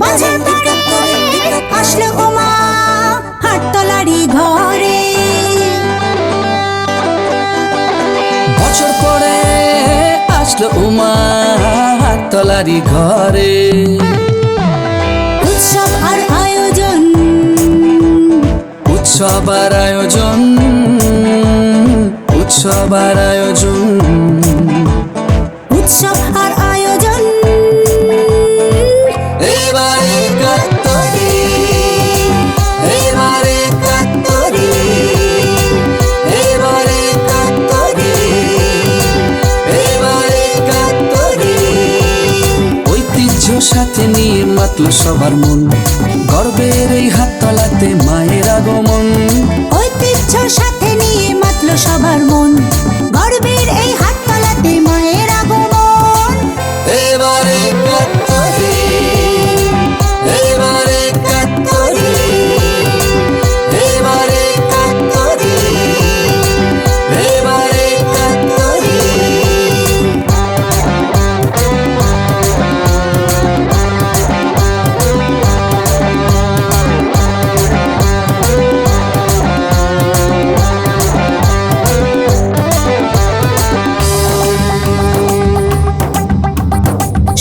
বছর পরে আসলো উমা হাটতলারি ঘরে। বছর পরে আসলো উমা হাটতলারি ঘরে। উৎসব আর আয়োজন, উৎসব আর আয়োজন, উৎসব আর আয়োজন, উৎসব আর আয়োজন। এবারে কাত্তরি, এবারে কাত্তরি, এবারে কাত্তরি, এবারে কাত্তরি। ঐতিহ্য সাথে নিয়ে মাতল সবার মন, গর্বের এই হাততলাতে মায়ের আগমন। ঐতিহ্য সাথে নিয়ে মাতল সবার মন, গর্বের এই হাটতলাতে মায়ের আগমন। এবারে কাত্তরি, এবারে কাত্তরি, এবারে কাত্তরি, এবারে কাত্তরি।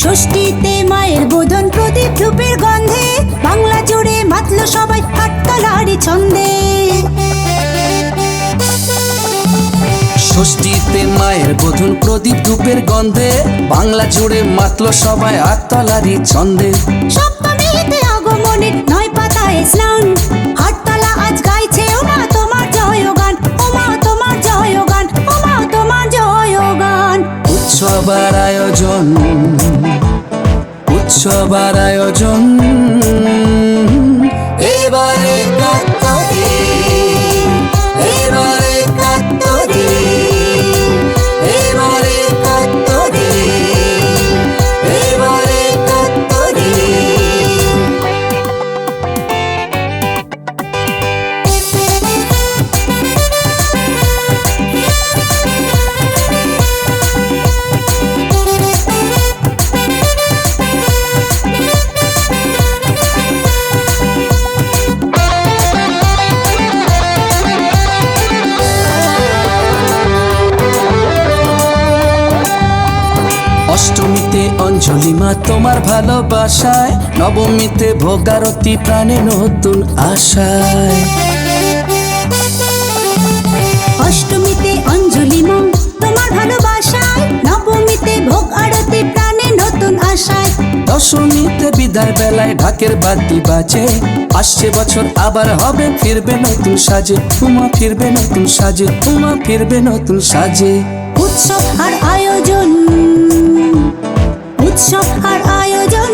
ষষ্ঠীতে মায়ের বোধন, প্রদীপ ধূপের গন্ধে বাংলা জুড়ে মাতল সবাই হাটতলারি ছন্দে। ষষ্ঠীতে মায়ের বোধন, প্রদীপ ধূপের গন্ধে বাংলা জুড়ে মাতল সবাই হাটতলারি ছন্দে। সপ্তমীতে আগমনে নয় পাতায় স্নান, হাটতলা আজ গাইছে ওমা তোমার জয়গান, ওমা তোমার জয়গান, ওমা তোমার জয়গান। উৎসব আর আয়োজন, উৎসব আর আয়োজন, এবারে কাত্তরি, এবারে কাত্তরি, এবারে কাত্তরি, এবারে কাত্তরি। অষ্টমীতে অঞ্জলি মা তোমার ভালোবাসায়, নবমীতে ভোগারতি প্রাণে নতুন আশায়। অষ্টমীতে অঞ্জলি মা তোমার ভালোবাসায়, নবমীতে ভোগ আরতি প্রাণে নতুন আশায়। দশমীতে বিদায় বেলায় ঢাকের বাদ্যি বাজে, আসছে বছর আবার হবে ফিরবে নতুন সাজে, উমা ফিরবে নতুন সাজে, উমা ফিরবে নতুন সাজে। উৎসব আর আয়োজন, উৎসব আর আয়োজন।